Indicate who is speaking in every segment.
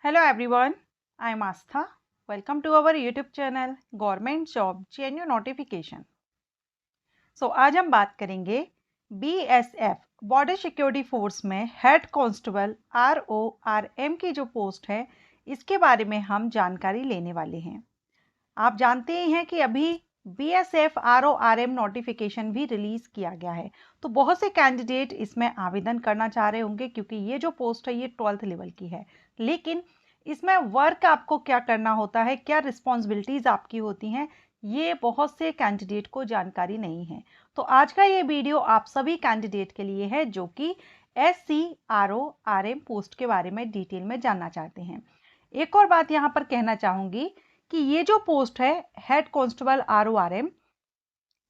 Speaker 1: Hello everyone, I am Astha. Welcome to our YouTube channel Government Job GNU Notification. आज हम बात करेंगे BSF border security force में head constable RORM की जो पोस्ट है इसके बारे में हम जानकारी लेने वाले हैं। आप जानते ही हैं कि अभी BSF RORM नोटिफिकेशन भी रिलीज किया गया है, तो बहुत से कैंडिडेट इसमें आवेदन करना चाह रहे होंगे क्योंकि ये जो पोस्ट है ये 12th लेवल की है। लेकिन इसमें वर्क आपको क्या करना होता है, क्या रिस्पॉन्सिबिलिटीज आपकी होती हैं, ये बहुत से कैंडिडेट को जानकारी नहीं है। तो आज का ये वीडियो आप सभी कैंडिडेट के लिए है जो कि SC-RORM पोस्ट के बारे में डिटेल में जानना चाहते हैं। एक और बात यहाँ पर कहना चाहूँगी कि ये जो पोस्ट है हेड कांस्टेबल RORM,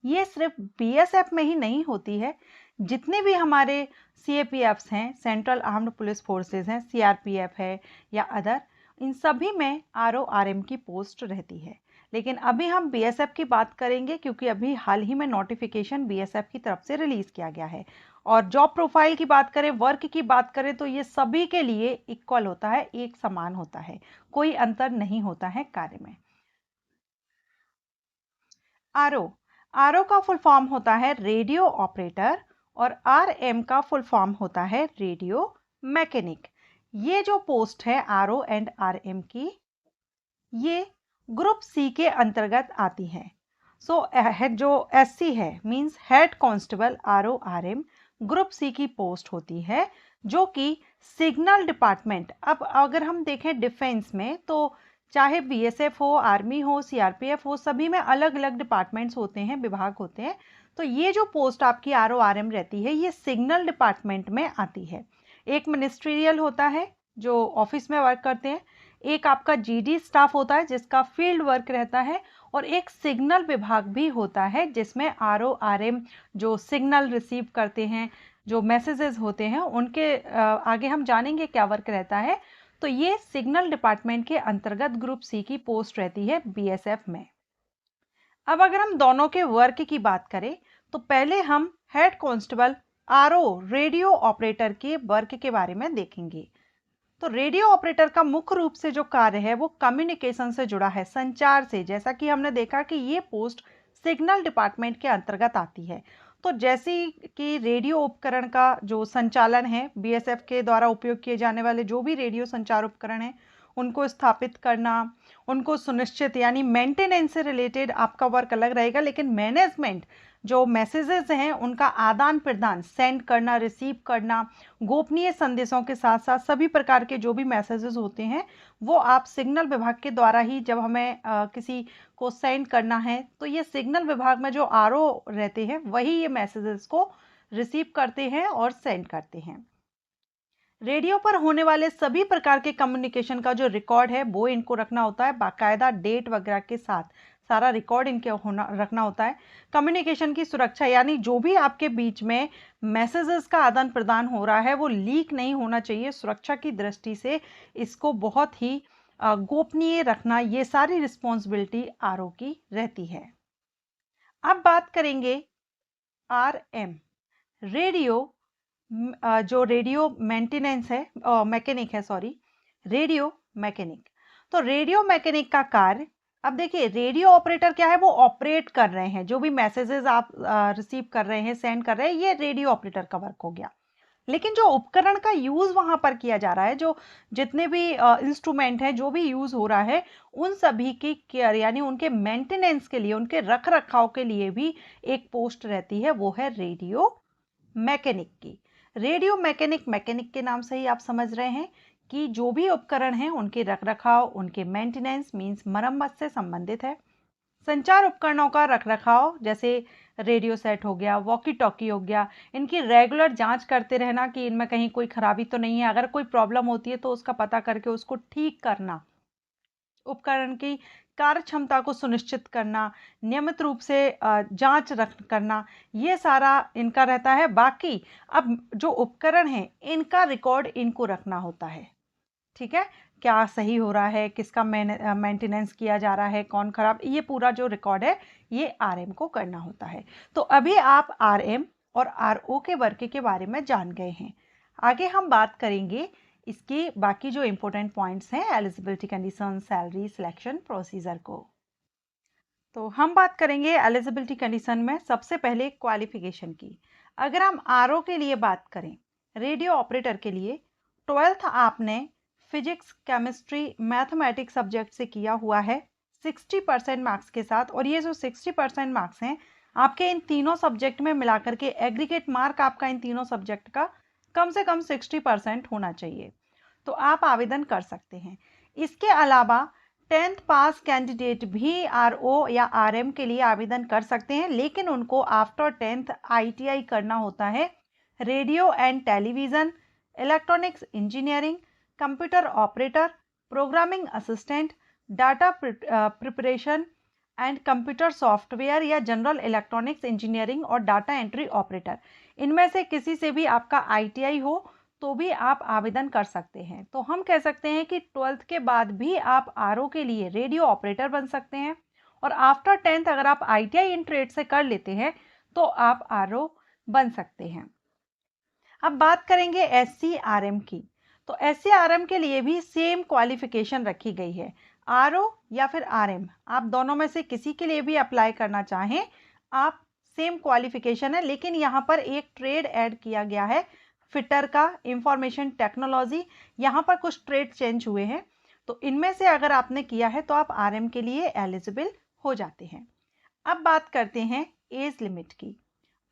Speaker 1: ये सिर्फ BSF में ही नहीं होती है। जितने भी हमारे CAPFs हैं, सेंट्रल आर्म्ड पुलिस फोर्सेस हैं, CRPF है या अदर, इन सभी में RORM की पोस्ट रहती है। लेकिन अभी हम BSF की बात करेंगे क्योंकि अभी हाल ही में नोटिफिकेशन BSF की तरफ से रिलीज किया गया है। और जॉब प्रोफाइल की बात करें, वर्क की बात करें, तो ये सभी के लिए इक्वल होता है, एक समान होता है, कोई अंतर नहीं होता है कार्य में। आरओ का फुल फॉर्म होता है रेडियो ऑपरेटर और आरएम का फुल फॉर्म होता है रेडियो मैकेनिक। ये जो पोस्ट है आरओ एंड आरएम की, ये ग्रुप सी के अंतर्गत आती है। जो एससी है means head constable RORM group C की पोस्ट होती है जो कि सिग्नल डिपार्टमेंट। अब अगर हम देखें डिफेंस में, तो चाहे BSF हो, आर्मी हो, CRPF हो, सभी में अलग अलग डिपार्टमेंट्स होते हैं, विभाग होते हैं। तो ये जो पोस्ट आपकी RORM रहती है ये सिग्नल डिपार्टमेंट में आती है। एक मिनिस्ट्रियल होता है जो ऑफिस में वर्क करते हैं, एक आपका GD स्टाफ होता है जिसका फील्ड वर्क रहता है, और एक सिग्नल विभाग भी होता है जिसमें RORM जो सिग्नल रिसीव करते हैं, जो मैसेजेस होते हैं उनके आगे हम जानेंगे क्या वर्क रहता है। तो ये सिग्नल डिपार्टमेंट के अंतर्गत ग्रुप सी की पोस्ट रहती है BSF में। अब अगर हम दोनों के वर्क की बात करें तो पहले हम head constable RO radio operator के वर्क के बारे में देखेंगे। तो रेडियो ऑपरेटर का मुख्य रूप से जो कार्य है वो कम्युनिकेशन से जुड़ा है, संचार से। जैसा कि हमने देखा कि ये पोस्ट सिग्नल डिपार्टमेंट के अंतर्गत आती है। तो जैसे कि रेडियो उपकरण का जो संचालन है, BSF के द्वारा उपयोग किए जाने वाले जो भी रेडियो संचार उपकरण हैं उनको स्थापित करना, उनको सुनिश्चित यानी मेंटेनेंस से रिलेटेड आपका वर्क अलग रहेगा, लेकिन मैनेजमेंट जो मैसेजेस हैं उनका आदान प्रदान, सेंड करना, रिसीव करना, गोपनीय संदेशों के साथ साथ सभी प्रकार के जो भी मैसेजेस होते हैं वो आप सिग्नल विभाग के द्वारा ही, जब हमें किसी को सेंड करना है तो ये सिग्नल विभाग में जो RO रहते हैं वही ये मैसेजेस को रिसीव करते हैं और सेंड करते हैं। रेडियो पर होने वाले सभी प्रकार के कम्युनिकेशन का जो रिकॉर्ड है वो इनको रखना होता है, बाकायदा डेट वगैरह के साथ सारा रिकॉर्ड इनके रखना होता है। कम्युनिकेशन की सुरक्षा यानी जो भी आपके बीच में मैसेजेस का आदान प्रदान हो रहा है वो लीक नहीं होना चाहिए। सुरक्षा की दृष्टि से इसको बहुत ही गोपनीय रखना, ये सारी रिस्पॉन्सिबिलिटी RO की रहती है। अब बात करेंगे RM रेडियो जो रेडियो मेंटेनेंस है, मैकेनिक है, सॉरी, रेडियो मैकेनिक। तो रेडियो मैकेनिक का कार्य, अब देखिए रेडियो ऑपरेटर क्या है, वो ऑपरेट कर रहे हैं, जो भी मैसेजेस आप रिसीव कर रहे हैं, सेंड कर रहे हैं, ये रेडियो ऑपरेटर का वर्क हो गया। लेकिन जो उपकरण का यूज वहां पर किया जा रहा है, जो जितने भी इंस्ट्रूमेंट हैं, जो भी यूज हो रहा है, उन सभी की केयर यानी उनके मेंटेनेंस के लिए, उनके रख रखाव के लिए भी एक पोस्ट रहती है, वो है रेडियो मैकेनिक की। रेडियो मैकेनिक, मैकेनिक के नाम से ही आप समझ रहे हैं कि जो भी उपकरण हैं उनके रखरखाव, उनके मेंटेनेंस मींस मरम्मत से संबंधित है। संचार उपकरणों का रखरखाव जैसे रेडियो सेट हो गया, वॉकी टॉकी हो गया, इनकी रेगुलर जांच करते रहना कि इनमें कहीं कोई खराबी तो नहीं है। अगर कोई प्रॉब्लम होती है तो उसका पता करके उसको ठीक करना, उपकरण की कार्य क्षमता को सुनिश्चित करना, नियमित रूप से जांच करना, ये सारा इनका रहता है। बाकी अब जो उपकरण हैं इनका रिकॉर्ड इनको रखना होता है, ठीक है, क्या सही हो रहा है, किसका मेंटेनेंस किया जा रहा है, कौन खराब, ये पूरा जो रिकॉर्ड है ये RM को करना होता है। तो अभी आप RM और RO के वर्क के बारे में जान गए हैं। आगे हम बात करेंगे इसके बाकी जो इम्पोर्टेंट पॉइंट्स हैं eligibility condition, salary, selection procedure को। तो हम बात करेंगे एलिजिबिलिटी कंडीशन में सबसे पहले क्वालिफिकेशन की। अगर हम आरओ के लिए बात करें, रेडियो ऑपरेटर के लिए 12th आपने फिजिक्स, केमिस्ट्री, मैथमेटिक्स सब्जेक्ट से किया हुआ है 60% मार्क्स के साथ। और ये जो 60% मार्क्स हैं आपके इन तीनों सब्जेक्ट में मिलाकर के एग्रीगेट मार्क आपका इन तीनों सब्जेक्ट का कम से कम 60% होना चाहिए, तो आप आवेदन कर सकते हैं। इसके अलावा 10th पास कैंडिडेट भी आरओ या आरएम के लिए आवेदन कर सकते हैं, लेकिन उनको आफ्टर 10th आईटीआई करना होता है radio and television, electronics engineering, computer operator, programming assistant, data preparation and computer software या जनरल इलेक्ट्रॉनिक्स इंजीनियरिंग और डाटा एंट्री ऑपरेटर। इनमें से किसी से भी आपका आईटीआई हो तो भी आप आवेदन कर सकते हैं। तो हम कह सकते हैं कि 12th के बाद भी आप आरओ के लिए रेडियो ऑपरेटर बन सकते हैं, और आफ्टर 10th अगर आप आईटीआई इन ट्रेड से कर लेते हैं तो आप आरओ बन सकते हैं। अब बात करेंगे एससीआरएम की। तो एससीआरएम के लिए भी सेम क्वालिफिकेशन रखी गई है। आरओ या फिर आरएम, आप दोनों में से किसी के लिए भी अप्लाई करना चाहें, आप सेम क्वालिफिकेशन है, लेकिन यहाँ पर एक ट्रेड ऐड किया गया है, फिटर का, इंफॉर्मेशन टेक्नोलॉजी। यहाँ पर कुछ ट्रेड चेंज हुए हैं, तो इनमें से अगर आपने किया है तो आप आरएम के लिए एलिजिबल हो जाते हैं। अब बात करते हैं एज लिमिट की।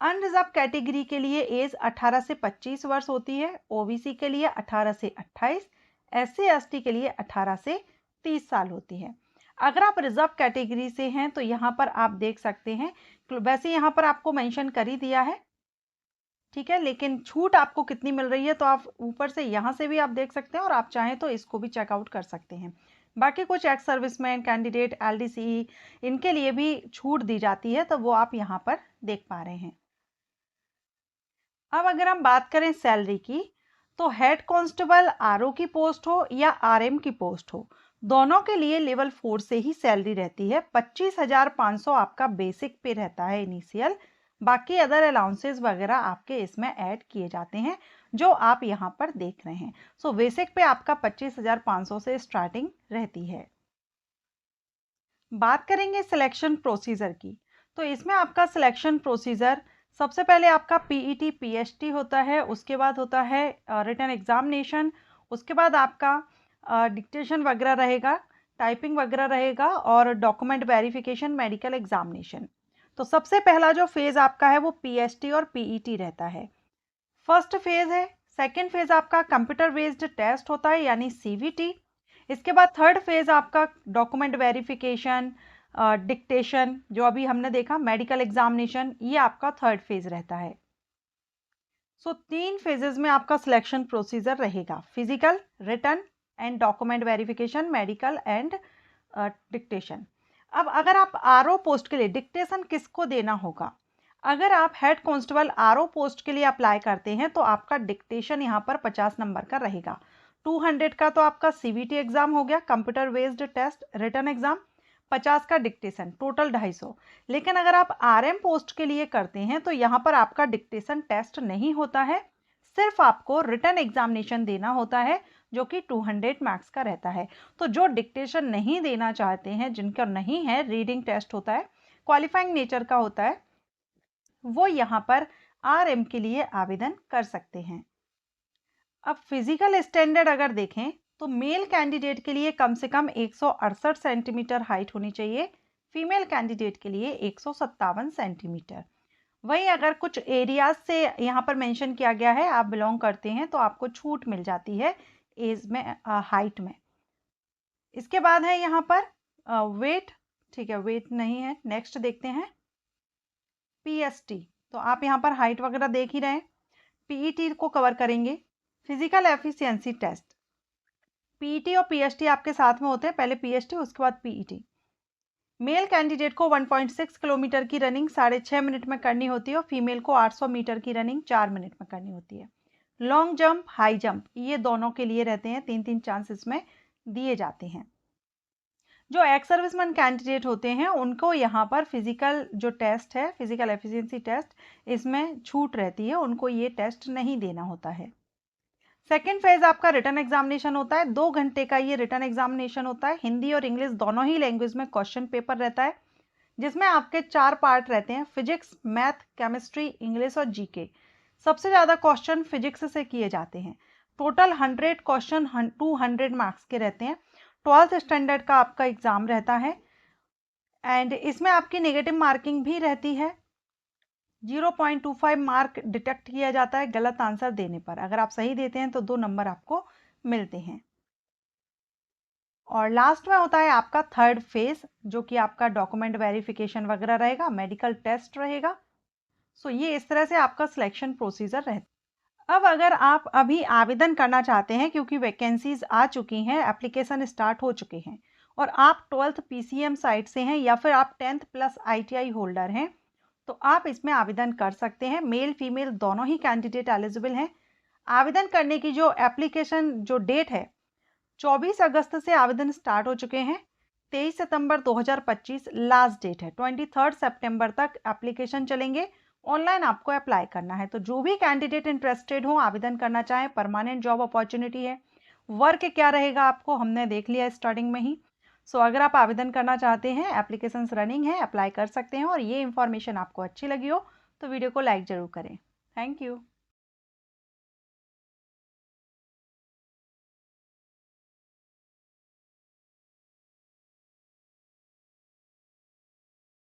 Speaker 1: अनरिजर्व कैटेगरी के लिए एज 18 से 25 वर्ष होती है, ओबीसी के लिए 18 से 28, एससी एसटी के लिए 18 से 30 साल होती है। अगर आप रिजर्व कैटेगरी से हैं तो यहाँ पर आप देख सकते हैं, वैसे यहाँ पर आपको मेंशन कर ही दिया है, ठीक है, लेकिन छूट आपको कितनी मिल रही है तो आप ऊपर से यहाँ से भी आप देख सकते हैं, और आप चाहें तो इसको भी चेकआउट कर सकते हैं। बाकी कुछ एक्स सर्विसमैन, कैंडिडेट, एलडीसी, इनके लिए भी छूट दी जाती है, तो वो आप यहाँ पर देख पा रहे हैं। अब अगर हम बात करें सैलरी की, तो हेड कांस्टेबल आरओ की पोस्ट हो या आरएम की पोस्ट हो, दोनों के लिए लेवल 4 से ही सैलरी रहती है। 25,500 आपका बेसिक पे रहता है इनिशियल, बाकी अदर अलाउंसेस वगैरह आपके इसमें ऐड किए जाते हैं जो आप यहाँ पर देख रहे हैं। सो बेसिक पे आपका 25,500 से स्टार्टिंग रहती है। बात करेंगे सिलेक्शन प्रोसीजर की, तो इसमें आपका सिलेक्शन प्रोसीजर सबसे पहले आपका पीईटी पीएचटी होता है, उसके बाद होता है रिटन एग्जामिनेशन, उसके बाद आपका डिक्टेशन वगैरह रहेगा, टाइपिंग वगैरह रहेगा, और डॉक्यूमेंट वेरिफिकेशन, मेडिकल एग्जामिनेशन। तो सबसे पहला जो फेज़ आपका है वो पीएचटी और पीईटी रहता है, फर्स्ट फेज़ है। सेकेंड फेज़ आपका कंप्यूटर बेस्ड टेस्ट होता है यानी सीवीटी। इसके बाद थर्ड फेज़ आपका डॉक्यूमेंट वेरिफिकेशन, डिक्टेशन, जो अभी हमने देखा, मेडिकल एग्जामिनेशन, ये आपका थर्ड फेज़ रहता है। सो 3 फेजेस में आपका सिलेक्शन प्रोसीजर रहेगा, physical, written and document verification, medical and dictation. अब अगर आप आरओ पोस्ट के लिए डिक्टेशन किसको देना होगा, अगर आप हेड कांस्टेबल आरओ पोस्ट के लिए अप्लाई करते हैं तो आपका डिक्टेशन यहाँ पर 50 नंबर का रहेगा। 200 का तो आपका सीवीटी एग्जाम हो गया, computer based test, written exam, 50 का डिक्टेशन, टोटल 250। लेकिन अगर आप आरएम पोस्ट के लिए करते हैं तो यहाँ पर आपका डिक्टेशन टेस्ट नहीं होता है, सिर्फ आपको रिटन एग्जामिनेशन देना होता है जो कि 200 मार्क्स का रहता है। तो जो डिक्टेशन नहीं देना चाहते हैं, जिनका नहीं है, रीडिंग टेस्ट होता है, क्वालिफाइंग नेचर का होता है, वो यहाँ पर आरएम के लिए आवेदन कर सकते हैं। अब फिजिकल स्टैंडर्ड अगर देखें तो मेल कैंडिडेट के लिए कम से कम 168 सेंटीमीटर हाइट होनी चाहिए, फीमेल कैंडिडेट के लिए 157 सेंटीमीटर। वहीं अगर कुछ एरियाज से यहाँ पर मेंशन किया गया है आप बिलोंग करते हैं तो आपको छूट मिल जाती है एज में, हाइट में। इसके बाद है यहाँ पर वेट, ठीक है, वेट नहीं है। नेक्स्ट देखते हैं पीएसटी, तो आप यहाँ पर हाइट वगैरह देख ही रहे हैं। पीईटी को कवर करेंगे, फिजिकल एफिशिएंसी टेस्ट। पीईटी और पीएचटी आपके साथ में होते हैं, पहले पीएचटी उसके बाद पीईटी। मेल कैंडिडेट को 1.6 किलोमीटर की रनिंग 6.5 मिनट में करनी होती है, और फीमेल को 800 मीटर की रनिंग 4 मिनट में करनी होती है। लॉन्ग जंप, हाई जंप, ये दोनों के लिए रहते हैं, 3-3 चांसेस में दिए जाते हैं। जो एक्स सर्विसमैन कैंडिडेट होते हैं उनको यहाँ पर फिजिकल जो टेस्ट है, फिजिकल एफिशिएंसी टेस्ट, इसमें छूट रहती है, उनको ये टेस्ट नहीं देना होता है। सेकेंड फेज आपका रिटन एग्जामिनेशन होता है, 2 घंटे का ये रिटन एग्जामिनेशन होता है। हिंदी और इंग्लिश दोनों ही लैंग्वेज में क्वेश्चन पेपर रहता है, जिसमें आपके 4 पार्ट रहते हैं, फिजिक्स, मैथ, केमिस्ट्री, इंग्लिश और जीके। सबसे ज़्यादा क्वेश्चन फिजिक्स से किए जाते हैं। टोटल 100 क्वेश्चन 200 मार्क्स के रहते हैं। 12th स्टैंडर्ड का आपका एग्ज़ाम रहता है एंड इसमें आपकी नेगेटिव मार्किंग भी रहती है। 0.25 मार्क डिटेक्ट किया जाता है गलत आंसर देने पर। अगर आप सही देते हैं तो 2 नंबर आपको मिलते हैं। और लास्ट में होता है आपका थर्ड फेज, जो कि आपका डॉक्यूमेंट वेरिफिकेशन वगैरह रहेगा, मेडिकल टेस्ट रहेगा। सो ये इस तरह से आपका सिलेक्शन प्रोसीजर रहता है। अब अगर आप अभी आवेदन करना चाहते हैं, क्योंकि वैकेंसीज आ चुकी हैं, एप्लीकेशन स्टार्ट हो चुके हैं, और आप 12th PCM साइट से हैं या फिर आप 10th प्लस ITI होल्डर हैं, तो आप इसमें आवेदन कर सकते हैं। मेल फीमेल दोनों ही कैंडिडेट एलिजिबल हैं। आवेदन करने की जो एप्लीकेशन जो डेट है, 24 अगस्त से आवेदन स्टार्ट हो चुके हैं। 23 सितंबर 2025 लास्ट डेट है। 23 सितंबर तक एप्लीकेशन चलेंगे। ऑनलाइन आपको अप्लाई करना है। तो जो भी कैंडिडेट इंटरेस्टेड हो, आवेदन करना चाहें, परमानेंट जॉब अपॉर्चुनिटी है। वर्क क्या रहेगा आपको हमने देख लिया स्टार्टिंग में ही। सो अगर आप आवेदन करना चाहते हैं, एप्लीकेशंस रनिंग है, अप्लाई कर सकते हैं। और ये इन्फॉर्मेशन आपको अच्छी लगी हो तो वीडियो को लाइक ज़रूर करें। Thank you.